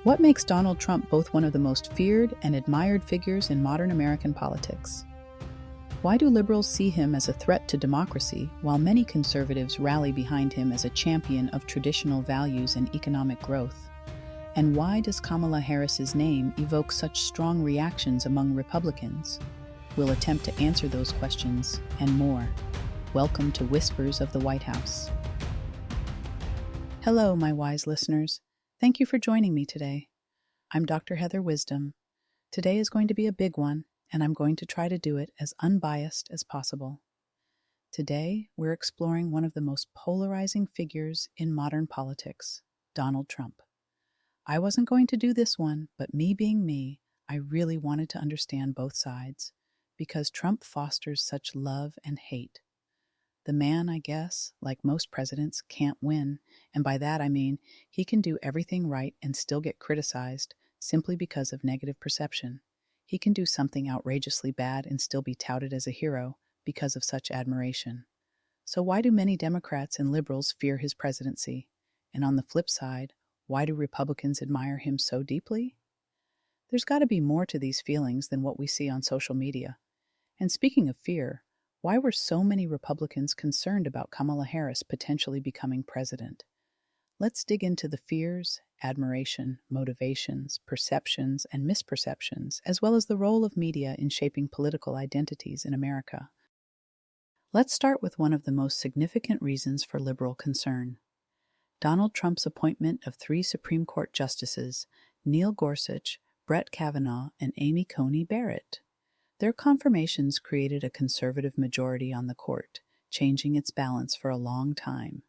What makes Donald Trump both one of the most feared and admired figures in modern American politics? Why do liberals see him as a threat to democracy, while many conservatives rally behind him as a champion of traditional values and economic growth? And why does Kamala Harris's name evoke such strong reactions among Republicans? We'll attempt to answer those questions and more. Welcome to Whispers of the White House. Hello, my wise listeners. Thank you for joining me today. I'm Dr. Heather Wisdom. Today is going to be a big one, and I'm going to try to do it as unbiased as possible. Today, we're exploring one of the most polarizing figures in modern politics, Donald Trump. I wasn't going to do this one, but me being me, I really wanted to understand both sides, because Trump fosters such love and hate. The man, I guess, like most presidents, can't win, and by that I mean he can do everything right and still get criticized simply because of negative perception. He can do something outrageously bad and still be touted as a hero because of such admiration. So why do many Democrats and liberals fear his presidency? And on the flip side, why do Republicans admire him so deeply? There's got to be more to these feelings than what we see on social media. And speaking of fear, why were so many Republicans concerned about Kamala Harris potentially becoming president? Let's dig into the fears, admiration, motivations, perceptions, and misperceptions, as well as the role of media in shaping political identities in America. Let's start with one of the most significant reasons for liberal concern: Donald Trump's appointment of 3 Supreme Court justices, Neil Gorsuch, Brett Kavanaugh, and Amy Coney Barrett. Their confirmations created a conservative majority on the court, changing its balance for a long time.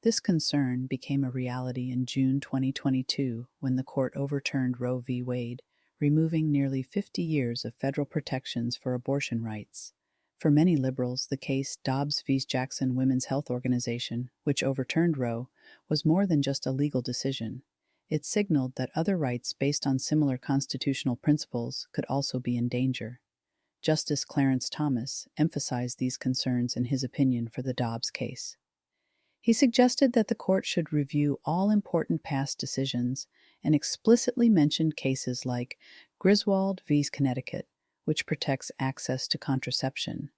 This concern became a reality in June 2022 when the court overturned Roe v. Wade, removing nearly 50 years of federal protections for abortion rights. For many liberals, the case Dobbs v. Jackson Women's Health Organization, which overturned Roe, was more than just a legal decision. It signaled that other rights based on similar constitutional principles could also be in danger. Justice Clarence Thomas emphasized these concerns in his opinion for the Dobbs case. He suggested that the court should review all important past decisions and explicitly mentioned cases like Griswold v. Connecticut, which protects access to contraception,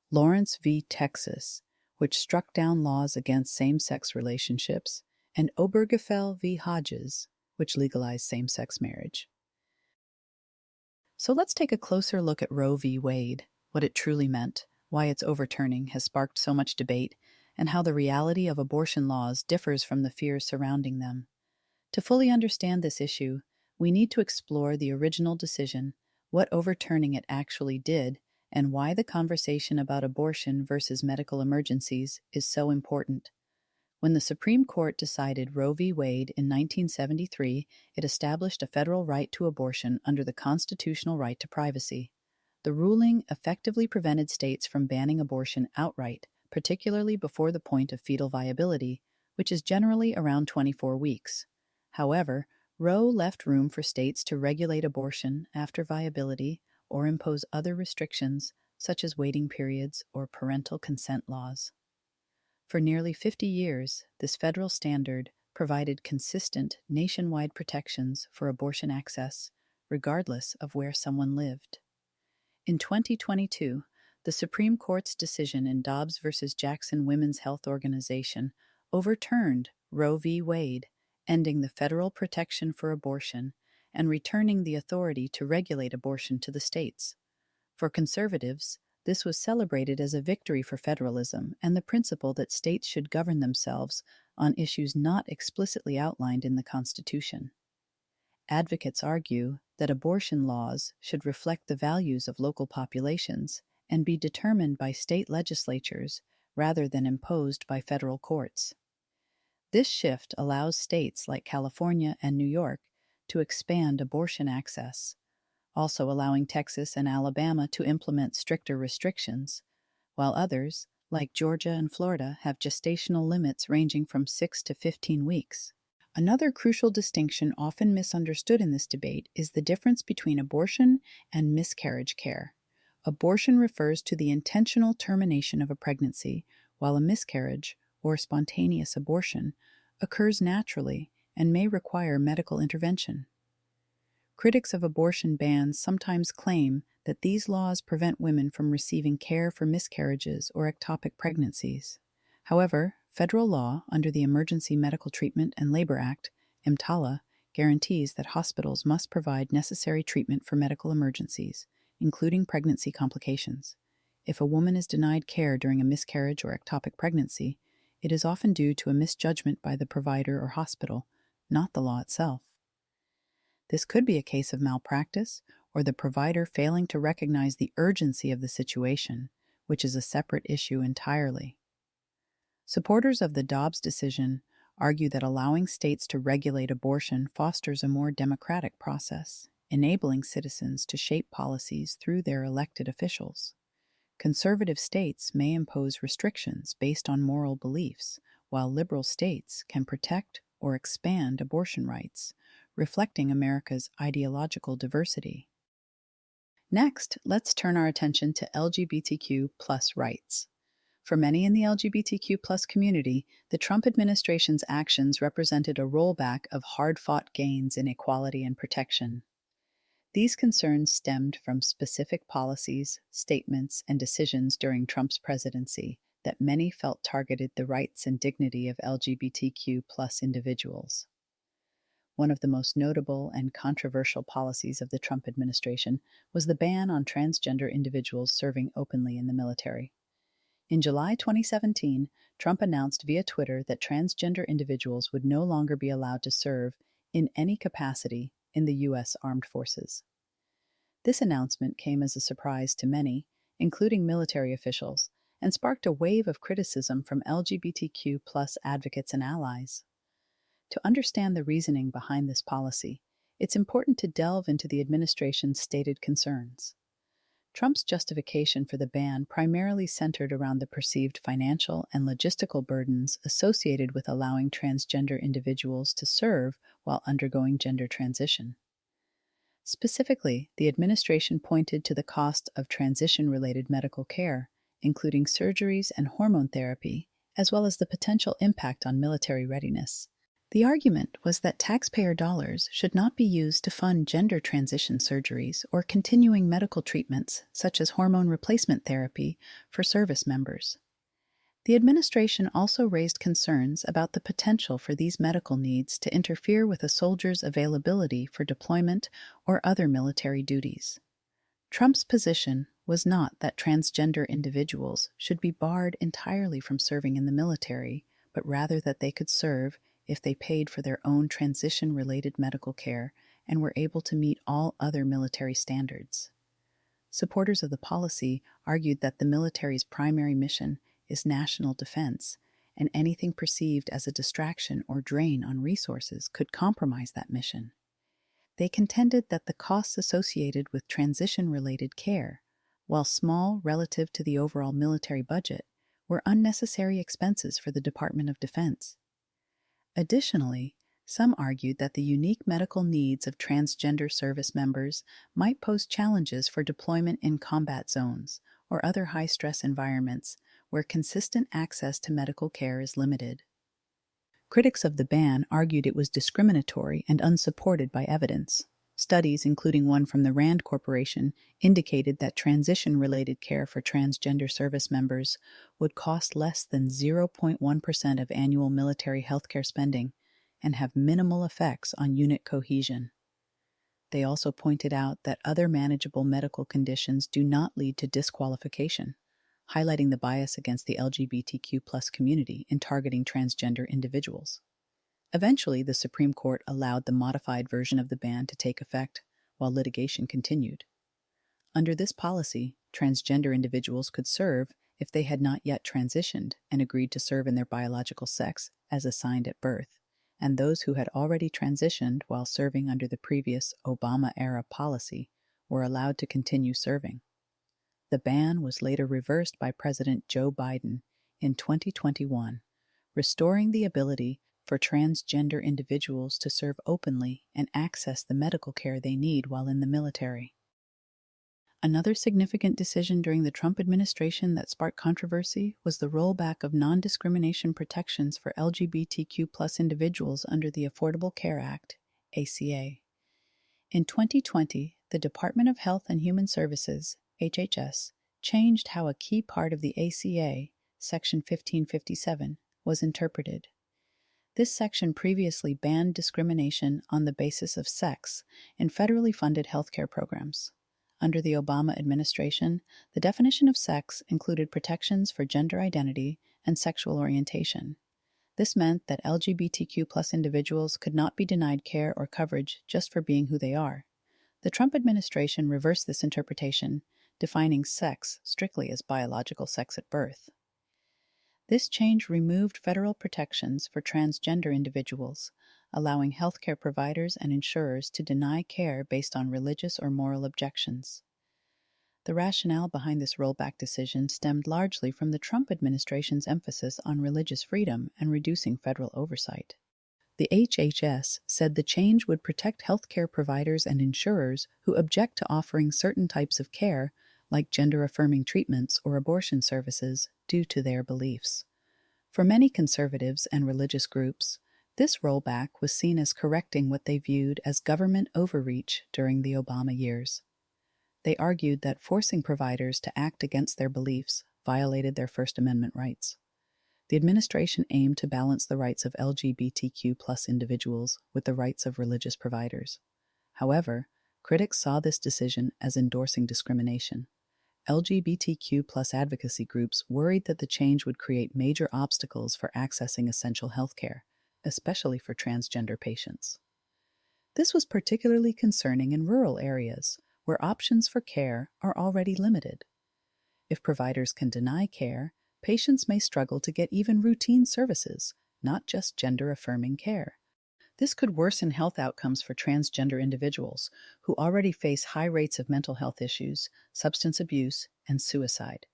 Lawrence v. Texas, which struck down laws against same-sex relationships, and Obergefell v. Hodges, which legalized same-sex marriage. So let's take a closer look at Roe v. Wade, what it truly meant, why its overturning has sparked so much debate, and how the reality of abortion laws differs from the fears surrounding them. To fully understand this issue, we need to explore the original decision, what overturning it actually did, and why the conversation about abortion versus medical emergencies is so important. When the Supreme Court decided Roe v. Wade in 1973, it established a federal right to abortion under the constitutional right to privacy. The ruling effectively prevented states from banning abortion outright, particularly before the point of fetal viability, which is generally around 24 weeks. However, Roe left room for states to regulate abortion after viability or impose other restrictions, such as waiting periods or parental consent laws. For nearly 50 years, this federal standard provided consistent nationwide protections for abortion access, regardless of where someone lived. In 2022, the Supreme Court's decision in Dobbs v. Jackson Women's Health Organization overturned Roe v. Wade, ending the federal protection for abortion and returning the authority to regulate abortion to the states. For conservatives, this was celebrated as a victory for federalism and the principle that states should govern themselves on issues not explicitly outlined in the Constitution. Advocates argue that abortion laws should reflect the values of local populations and be determined by state legislatures rather than imposed by federal courts. This shift allows states like California and New York to expand abortion access, also allowing Texas and Alabama to implement stricter restrictions, while others, like Georgia and Florida, have gestational limits ranging from 6 to 15 weeks. Another crucial distinction often misunderstood in this debate is the difference between abortion and miscarriage care. Abortion refers to the intentional termination of a pregnancy, while a miscarriage, or spontaneous abortion, occurs naturally and may require medical intervention. Critics of abortion bans sometimes claim that these laws prevent women from receiving care for miscarriages or ectopic pregnancies. However, federal law under the Emergency Medical Treatment and Labor Act, EMTALA, guarantees that hospitals must provide necessary treatment for medical emergencies, including pregnancy complications. If a woman is denied care during a miscarriage or ectopic pregnancy, it is often due to a misjudgment by the provider or hospital, not the law itself. This could be a case of malpractice or the provider failing to recognize the urgency of the situation, which is a separate issue entirely. Supporters of the Dobbs decision argue that allowing states to regulate abortion fosters a more democratic process, enabling citizens to shape policies through their elected officials. Conservative states may impose restrictions based on moral beliefs, while liberal states can protect or expand abortion rights, reflecting America's ideological diversity. Next, let's turn our attention to LGBTQ+ rights. For many in the LGBTQ+ community, the Trump administration's actions represented a rollback of hard-fought gains in equality and protection. These concerns stemmed from specific policies, statements, and decisions during Trump's presidency that many felt targeted the rights and dignity of LGBTQ+ individuals. One of the most notable and controversial policies of the Trump administration was the ban on transgender individuals serving openly in the military. In July 2017, Trump announced via Twitter that transgender individuals would no longer be allowed to serve in any capacity in the U.S. Armed Forces. This announcement came as a surprise to many, including military officials, and sparked a wave of criticism from LGBTQ+ advocates and allies. To understand the reasoning behind this policy, it's important to delve into the administration's stated concerns. Trump's justification for the ban primarily centered around the perceived financial and logistical burdens associated with allowing transgender individuals to serve while undergoing gender transition. Specifically, the administration pointed to the cost of transition-related medical care, including surgeries and hormone therapy, as well as the potential impact on military readiness. The argument was that taxpayer dollars should not be used to fund gender transition surgeries or continuing medical treatments, such as hormone replacement therapy, for service members. The administration also raised concerns about the potential for these medical needs to interfere with a soldier's availability for deployment or other military duties. Trump's position was not that transgender individuals should be barred entirely from serving in the military, but rather that they could serve if they paid for their own transition-related medical care and were able to meet all other military standards. Supporters of the policy argued that the military's primary mission is national defense, and anything perceived as a distraction or drain on resources could compromise that mission. They contended that the costs associated with transition-related care, while small relative to the overall military budget, were unnecessary expenses for the Department of Defense. Additionally, some argued that the unique medical needs of transgender service members might pose challenges for deployment in combat zones or other high-stress environments where consistent access to medical care is limited. Critics of the ban argued it was discriminatory and unsupported by evidence. Studies, including one from the Rand Corporation, indicated that transition-related care for transgender service members would cost less than 0.1% of annual military healthcare spending and have minimal effects on unit cohesion. They also pointed out that other manageable medical conditions do not lead to disqualification, highlighting the bias against the LGBTQ+ community in targeting transgender individuals. Eventually, the Supreme Court allowed the modified version of the ban to take effect, while litigation continued. Under this policy, transgender individuals could serve if they had not yet transitioned and agreed to serve in their biological sex as assigned at birth, and those who had already transitioned while serving under the previous Obama-era policy were allowed to continue serving. The ban was later reversed by President Joe Biden in 2021, restoring the ability for transgender individuals to serve openly and access the medical care they need while in the military. Another significant decision during the Trump administration that sparked controversy was the rollback of non-discrimination protections for LGBTQ+ individuals under the Affordable Care Act, ACA. In 2020, the Department of Health and Human Services, HHS, changed how a key part of the ACA, Section 1557, was interpreted. This section previously banned discrimination on the basis of sex in federally funded healthcare programs. Under the Obama administration, the definition of sex included protections for gender identity and sexual orientation. This meant that LGBTQ+ individuals could not be denied care or coverage just for being who they are. The Trump administration reversed this interpretation, defining sex strictly as biological sex at birth. This change removed federal protections for transgender individuals, allowing healthcare providers and insurers to deny care based on religious or moral objections. The rationale behind this rollback decision stemmed largely from the Trump administration's emphasis on religious freedom and reducing federal oversight. The HHS said the change would protect healthcare providers and insurers who object to offering certain types of care, like gender-affirming treatments or abortion services, due to their beliefs. For many conservatives and religious groups, this rollback was seen as correcting what they viewed as government overreach during the Obama years. They argued that forcing providers to act against their beliefs violated their First Amendment rights. The administration aimed to balance the rights of LGBTQ+ individuals with the rights of religious providers. However, critics saw this decision as endorsing discrimination. LGBTQ+ advocacy groups worried that the change would create major obstacles for accessing essential health care, especially for transgender patients. This was particularly concerning in rural areas, where options for care are already limited. If providers can deny care, patients may struggle to get even routine services, not just gender-affirming care. This could worsen health outcomes for transgender individuals who already face high rates of mental health issues, substance abuse, and suicide.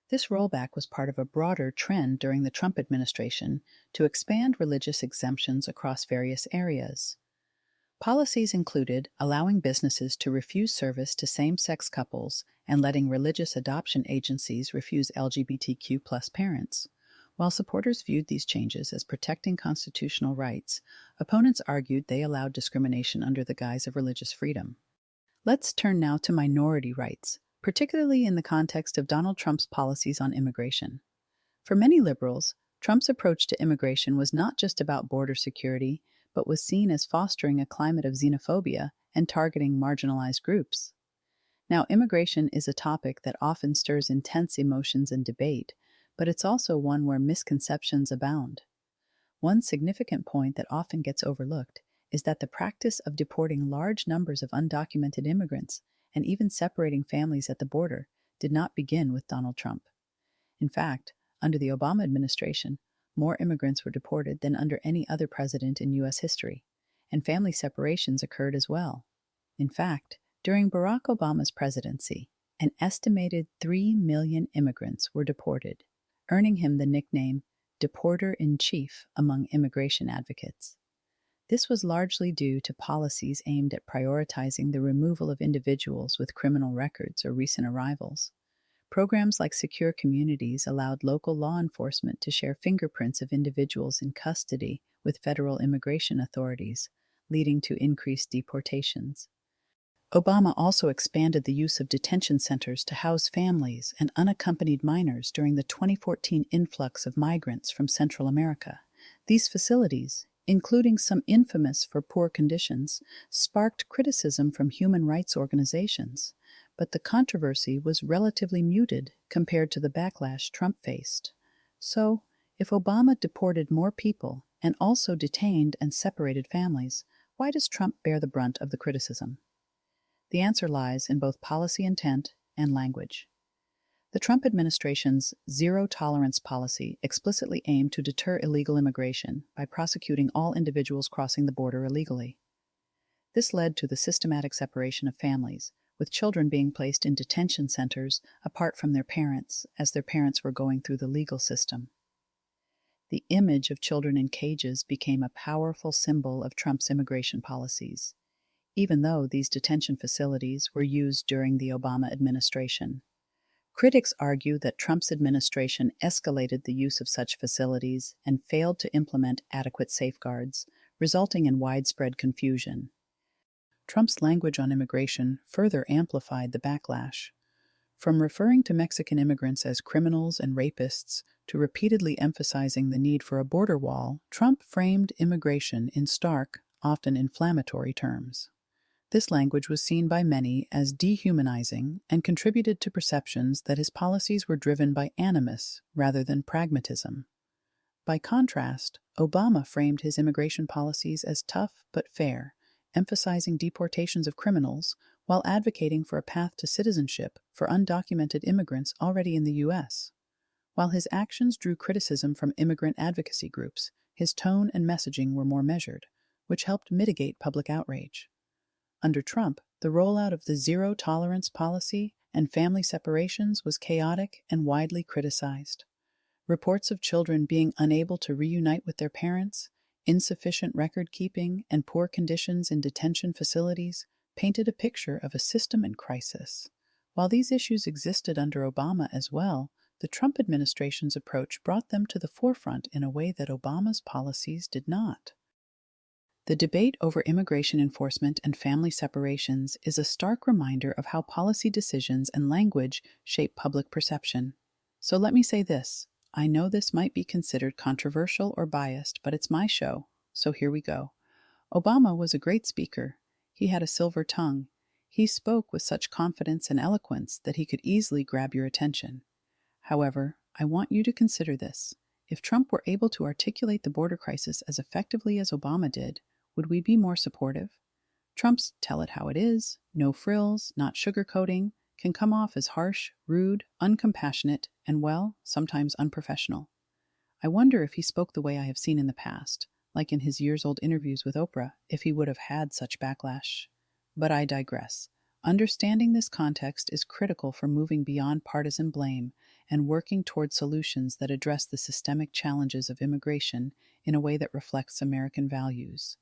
This rollback was part of a broader trend during the Trump administration to expand religious exemptions across various areas. Policies included allowing businesses to refuse service to same-sex couples and letting religious adoption agencies refuse LGBTQ+ parents. While supporters viewed these changes as protecting constitutional rights, opponents argued they allowed discrimination under the guise of religious freedom. Let's turn now to minority rights, particularly in the context of Donald Trump's policies on immigration. For many liberals, Trump's approach to immigration was not just about border security, but was seen as fostering a climate of xenophobia and targeting marginalized groups. Now, immigration is a topic that often stirs intense emotions and debate, but it's also one where misconceptions abound. One significant point that often gets overlooked is that the practice of deporting large numbers of undocumented immigrants and even separating families at the border did not begin with Donald Trump. In fact, under the Obama administration, more immigrants were deported than under any other president in U.S. history, and family separations occurred as well. In fact, during Barack Obama's presidency, an estimated 3 million immigrants were deported, earning him the nickname Deporter-in-Chief among immigration advocates. This was largely due to policies aimed at prioritizing the removal of individuals with criminal records or recent arrivals. Programs like Secure Communities allowed local law enforcement to share fingerprints of individuals in custody with federal immigration authorities, leading to increased deportations. Obama also expanded the use of detention centers to house families and unaccompanied minors during the 2014 influx of migrants from Central America. These facilities, including some infamous for poor conditions, sparked criticism from human rights organizations. But the controversy was relatively muted compared to the backlash Trump faced. So, if Obama deported more people and also detained and separated families, why does Trump bear the brunt of the criticism? The answer lies in both policy intent and language. The Trump administration's zero-tolerance policy explicitly aimed to deter illegal immigration by prosecuting all individuals crossing the border illegally. This led to the systematic separation of families, with children being placed in detention centers apart from their parents as their parents were going through the legal system. The image of children in cages became a powerful symbol of Trump's immigration policies. even though these detention facilities were used during the Obama administration. Critics argue that Trump's administration escalated the use of such facilities and failed to implement adequate safeguards, resulting in widespread confusion. Trump's language on immigration further amplified the backlash. From referring to Mexican immigrants as criminals and rapists to repeatedly emphasizing the need for a border wall, Trump framed immigration in stark, often inflammatory terms. This language was seen by many as dehumanizing and contributed to perceptions that his policies were driven by animus rather than pragmatism. By contrast, Obama framed his immigration policies as tough but fair, emphasizing deportations of criminals while advocating for a path to citizenship for undocumented immigrants already in the U.S. While his actions drew criticism from immigrant advocacy groups, his tone and messaging were more measured, which helped mitigate public outrage. Under Trump, the rollout of the zero-tolerance policy and family separations was chaotic and widely criticized. Reports of children being unable to reunite with their parents, insufficient record-keeping, and poor conditions in detention facilities painted a picture of a system in crisis. While these issues existed under Obama as well, the Trump administration's approach brought them to the forefront in a way that Obama's policies did not. The debate over immigration enforcement and family separations is a stark reminder of how policy decisions and language shape public perception. So let me say this. I know this might be considered controversial or biased, but it's my show, so here we go. Obama was a great speaker. He had a silver tongue. He spoke with such confidence and eloquence that he could easily grab your attention. However, I want you to consider this. If Trump were able to articulate the border crisis as effectively as Obama did, would we be more supportive? Trump's tell it how it is, no frills, not sugarcoating, can come off as harsh, rude, uncompassionate, and, well, sometimes unprofessional. I wonder if he spoke the way I have seen in the past, like in his years-old interviews with Oprah, if he would have had such backlash. But I digress. Understanding this context is critical for moving beyond partisan blame and working toward solutions that address the systemic challenges of immigration in a way that reflects American values.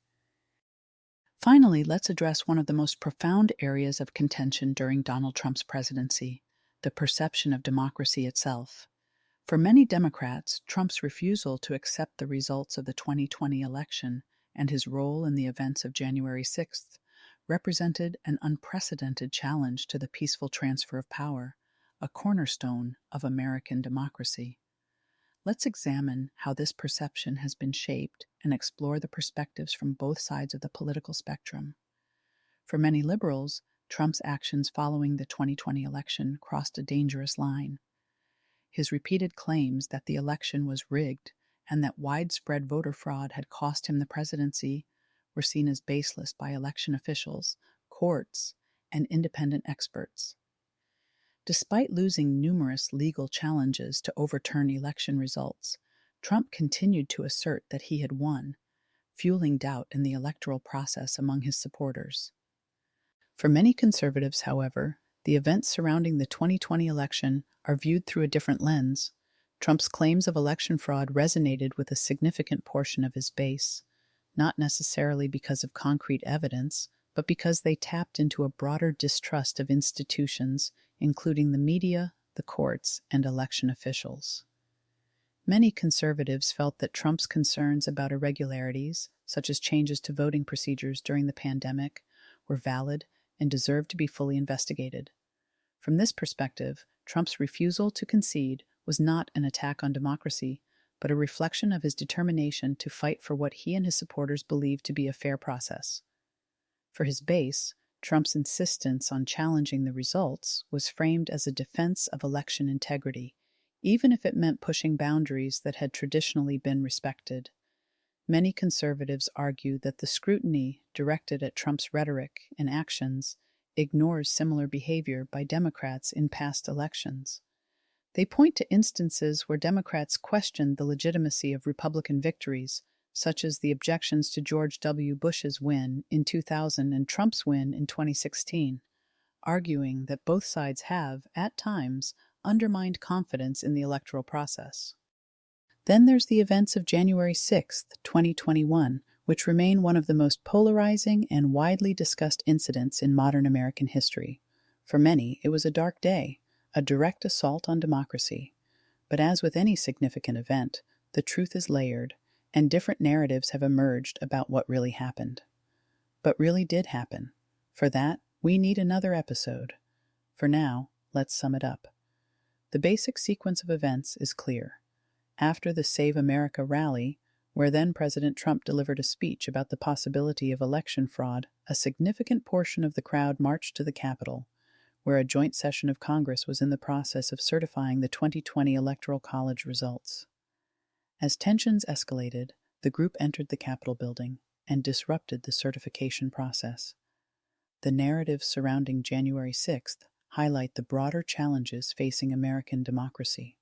Finally, let's address one of the most profound areas of contention during Donald Trump's presidency, the perception of democracy itself. For many Democrats, Trump's refusal to accept the results of the 2020 election and his role in the events of January 6th represented an unprecedented challenge to the peaceful transfer of power, a cornerstone of American democracy. Let's examine how this perception has been shaped and explore the perspectives from both sides of the political spectrum. For many liberals, Trump's actions following the 2020 election crossed a dangerous line. His repeated claims that the election was rigged and that widespread voter fraud had cost him the presidency were seen as baseless by election officials, courts, and independent experts. Despite losing numerous legal challenges to overturn election results, Trump continued to assert that he had won, fueling doubt in the electoral process among his supporters. For many conservatives, however, the events surrounding the 2020 election are viewed through a different lens. Trump's claims of election fraud resonated with a significant portion of his base, not necessarily because of concrete evidence, but because they tapped into a broader distrust of institutions, including the media, the courts, and election officials. Many conservatives felt that Trump's concerns about irregularities, such as changes to voting procedures during the pandemic, were valid and deserved to be fully investigated. From this perspective, Trump's refusal to concede was not an attack on democracy, but a reflection of his determination to fight for what he and his supporters believed to be a fair process. For his base, Trump's insistence on challenging the results was framed as a defense of election integrity, even if it meant pushing boundaries that had traditionally been respected. Many conservatives argue that the scrutiny directed at Trump's rhetoric and actions ignores similar behavior by Democrats in past elections. They point to instances where Democrats questioned the legitimacy of Republican victories, such as the objections to George W. Bush's win in 2000 and Trump's win in 2016, arguing that both sides have, at times, undermined confidence in the electoral process. Then there's the events of January 6, 2021, which remain one of the most polarizing and widely discussed incidents in modern American history. For many, it was a dark day, a direct assault on democracy. But as with any significant event, the truth is layered, and different narratives have emerged about what really happened. But really did happen. For that, we need another episode. For now, let's sum it up. The basic sequence of events is clear. After the Save America rally, where then-President Trump delivered a speech about the possibility of election fraud, a significant portion of the crowd marched to the Capitol, where a joint session of Congress was in the process of certifying the 2020 Electoral College results. As tensions escalated, the group entered the Capitol building and disrupted the certification process. The narratives surrounding January 6th highlight the broader challenges facing American democracy.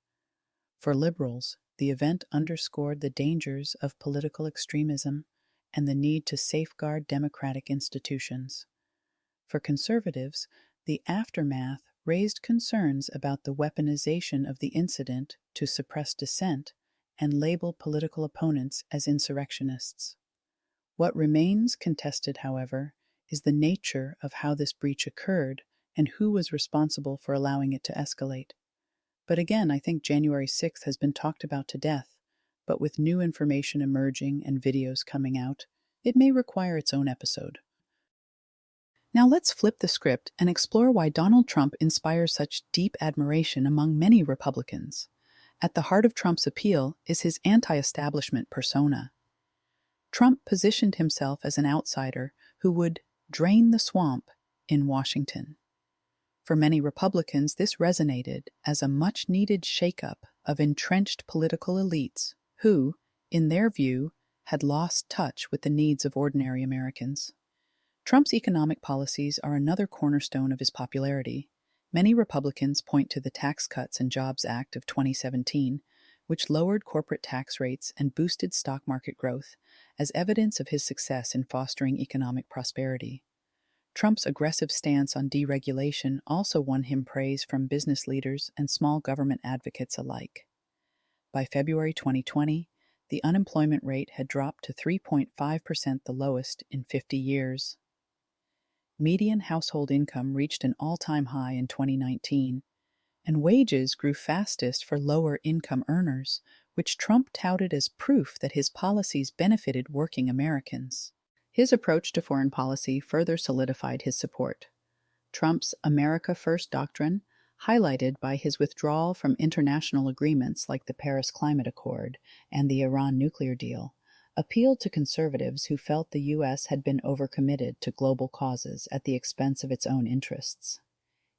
For liberals, the event underscored the dangers of political extremism and the need to safeguard democratic institutions. For conservatives, the aftermath raised concerns about the weaponization of the incident to suppress dissent and label political opponents as insurrectionists. What remains contested, however, is the nature of how this breach occurred and who was responsible for allowing it to escalate. But again, I think January 6th has been talked about to death, but with new information emerging and videos coming out, it may require its own episode. Now let's flip the script and explore why Donald Trump inspires such deep admiration among many Republicans. At the heart of Trump's appeal is his anti-establishment persona. Trump positioned himself as an outsider who would drain the swamp in Washington. For many Republicans, this resonated as a much-needed shakeup of entrenched political elites who, in their view, had lost touch with the needs of ordinary Americans. Trump's economic policies are another cornerstone of his popularity. Many Republicans point to the Tax Cuts and Jobs Act of 2017, which lowered corporate tax rates and boosted stock market growth, as evidence of his success in fostering economic prosperity. Trump's aggressive stance on deregulation also won him praise from business leaders and small government advocates alike. By February 2020, the unemployment rate had dropped to 3.5%, the lowest in 50 years. Median household income reached an all-time high in 2019, and wages grew fastest for lower-income earners, which Trump touted as proof that his policies benefited working Americans. His approach to foreign policy further solidified his support. Trump's America First doctrine, highlighted by his withdrawal from international agreements like the Paris Climate Accord and the Iran nuclear deal, appealed to conservatives who felt the U.S. had been overcommitted to global causes at the expense of its own interests.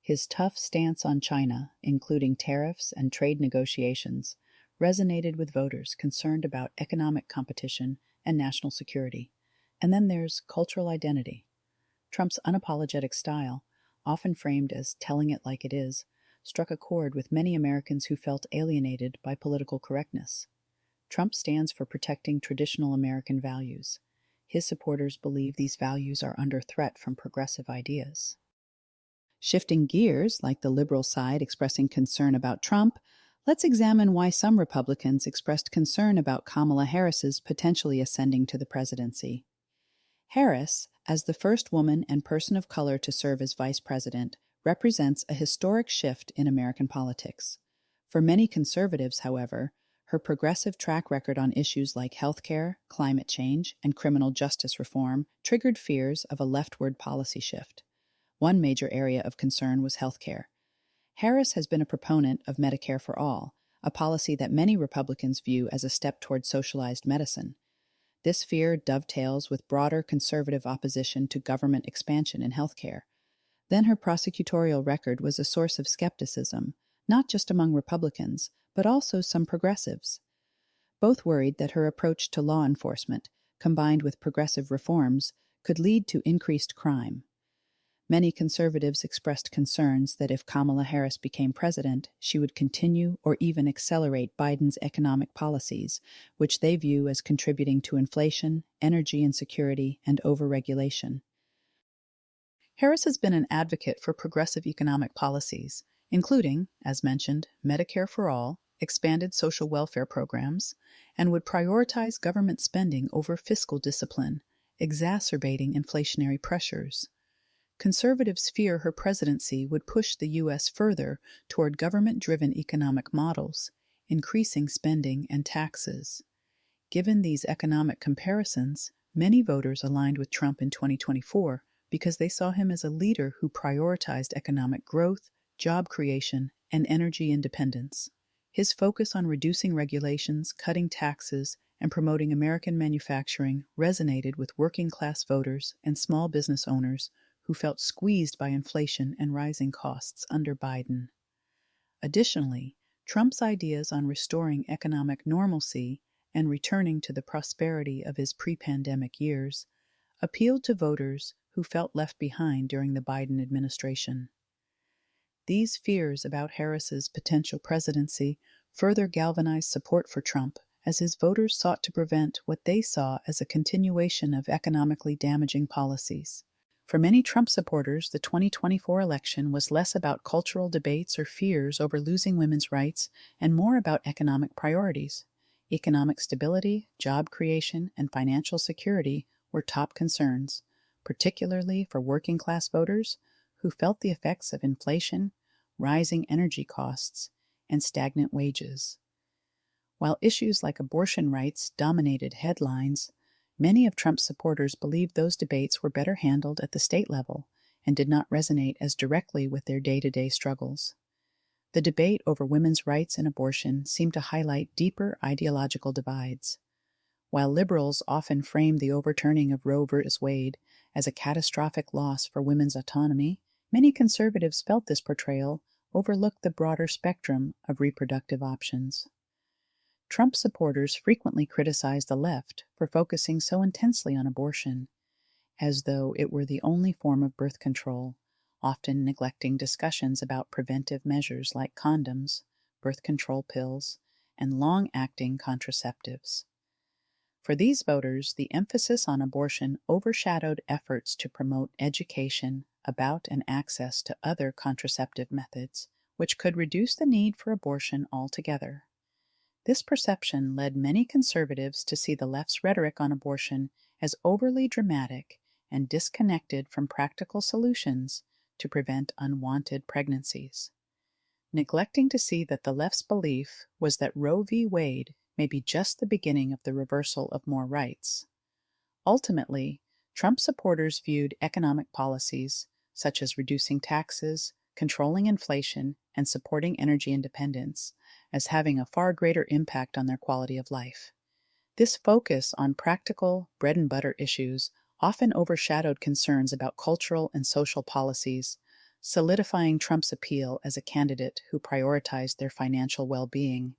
His tough stance on China, including tariffs and trade negotiations, resonated with voters concerned about economic competition and national security. And then there's cultural identity. Trump's unapologetic style, often framed as telling it like it is, struck a chord with many Americans who felt alienated by political correctness. Trump stands for protecting traditional American values. His supporters believe these values are under threat from progressive ideas. Shifting gears, like the liberal side expressing concern about Trump, let's examine why some Republicans expressed concern about Kamala Harris's potentially ascending to the presidency. Harris, as the first woman and person of color to serve as vice president, represents a historic shift in American politics. For many conservatives, however, her progressive track record on issues like healthcare, climate change, and criminal justice reform triggered fears of a leftward policy shift. One major area of concern was healthcare. Harris has been a proponent of Medicare for All, a policy that many Republicans view as a step toward socialized medicine. This fear dovetails with broader conservative opposition to government expansion in healthcare. Then her prosecutorial record was a source of skepticism, not just among Republicans, but also some progressives. Both worried that her approach to law enforcement, combined with progressive reforms, could lead to increased crime. Many conservatives expressed concerns that if Kamala Harris became president, she would continue or even accelerate Biden's economic policies, which they view as contributing to inflation, energy insecurity, and overregulation. Harris has been an advocate for progressive economic policies, including, as mentioned, Medicare for All, expanded social welfare programs, and would prioritize government spending over fiscal discipline, exacerbating inflationary pressures. Conservatives fear her presidency would push the U.S. further toward government-driven economic models, increasing spending and taxes. Given these economic comparisons, many voters aligned with Trump in 2024 because they saw him as a leader who prioritized economic growth, job creation, and energy independence. His focus on reducing regulations, cutting taxes, and promoting American manufacturing resonated with working-class voters and small business owners who felt squeezed by inflation and rising costs under Biden. Additionally, Trump's ideas on restoring economic normalcy and returning to the prosperity of his pre-pandemic years appealed to voters who felt left behind during the Biden administration. These fears about Harris's potential presidency further galvanized support for Trump as his voters sought to prevent what they saw as a continuation of economically damaging policies. For many Trump supporters, the 2024 election was less about cultural debates or fears over losing women's rights and more about economic priorities. Economic stability, job creation, and financial security were top concerns, particularly for working-class voters who felt the effects of inflation, rising energy costs, and stagnant wages. While issues like abortion rights dominated headlines, many of Trump's supporters believed those debates were better handled at the state level and did not resonate as directly with their day-to-day struggles. The debate over women's rights and abortion seemed to highlight deeper ideological divides. While liberals often framed the overturning of Roe v. Wade as a catastrophic loss for women's autonomy, many conservatives felt this portrayal overlooked the broader spectrum of reproductive options. Trump supporters frequently criticized the left for focusing so intensely on abortion, as though it were the only form of birth control, often neglecting discussions about preventive measures like condoms, birth control pills, and long-acting contraceptives. For these voters, the emphasis on abortion overshadowed efforts to promote education about and access to other contraceptive methods, which could reduce the need for abortion altogether. This perception led many conservatives to see the left's rhetoric on abortion as overly dramatic and disconnected from practical solutions to prevent unwanted pregnancies, neglecting to see that the left's belief was that Roe v. Wade may be just the beginning of the reversal of more rights. Ultimately, Trump supporters viewed economic policies, such as reducing taxes, controlling inflation, and supporting energy independence, as having a far greater impact on their quality of life. This focus on practical, bread-and-butter issues often overshadowed concerns about cultural and social policies, solidifying Trump's appeal as a candidate who prioritized their financial well-being.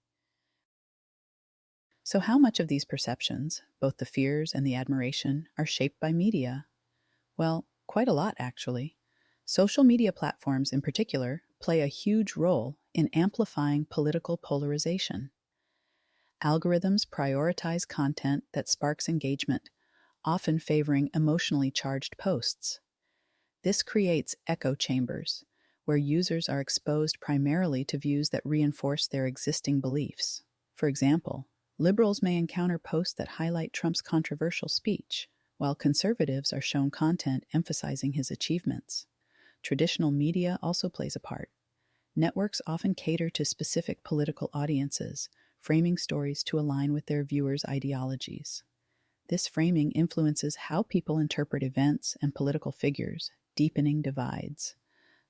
So how much of these perceptions, both the fears and the admiration, are shaped by media? Well, quite a lot, actually. Social media platforms in particular play a huge role in amplifying political polarization. Algorithms prioritize content that sparks engagement, often favoring emotionally charged posts. This creates echo chambers, where users are exposed primarily to views that reinforce their existing beliefs. For example, liberals may encounter posts that highlight Trump's controversial speech, while conservatives are shown content emphasizing his achievements. Traditional media also plays a part. Networks often cater to specific political audiences, framing stories to align with their viewers' ideologies. This framing influences how people interpret events and political figures, deepening divides.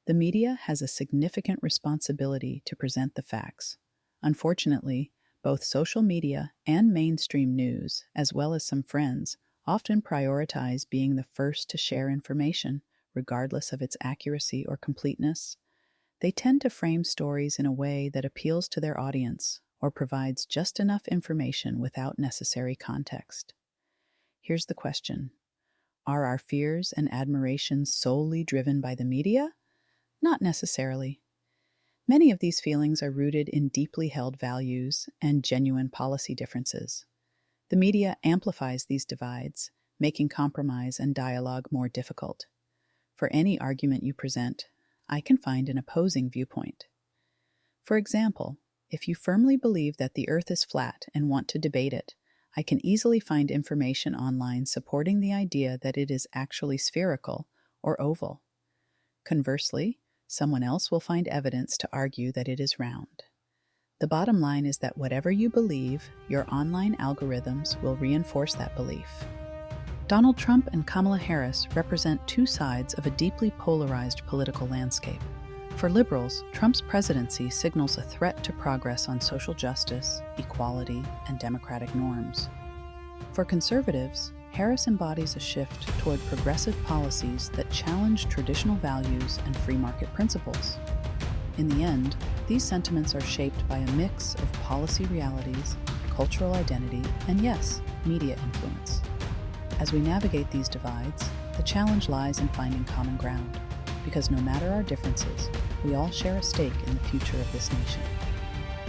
The media has a significant responsibility to present the facts. Unfortunately, both social media and mainstream news, as well as some friends, often prioritize being the first to share information, regardless of its accuracy or completeness. They tend to frame stories in a way that appeals to their audience or provides just enough information without necessary context. Here's the question. Are our fears and admirations solely driven by the media? Not necessarily. Many of these feelings are rooted in deeply held values and genuine policy differences. The media amplifies these divides, making compromise and dialogue more difficult. For any argument you present, I can find an opposing viewpoint. For example, If you firmly believe that the Earth is flat and want to debate it, I can easily find information online supporting the idea that it is actually spherical or oval. Conversely, someone else will find evidence to argue that it is round. The bottom line is that whatever you believe, your online algorithms will reinforce that belief. Donald Trump and Kamala Harris represent two sides of a deeply polarized political landscape. For liberals, Trump's presidency signals a threat to progress on social justice, equality, and democratic norms. For conservatives, Harris embodies a shift toward progressive policies that challenge traditional values and free market principles. In the end, these sentiments are shaped by a mix of policy realities, cultural identity, and yes, media influence. As we navigate these divides, the challenge lies in finding common ground, because no matter our differences, we all share a stake in the future of this nation.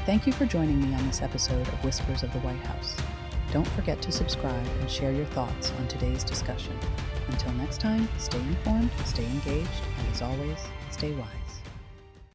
Thank you for joining me on this episode of Whispers of the White House. Don't forget to subscribe and share your thoughts on today's discussion. Until next time, stay informed, stay engaged, and as always, stay wise.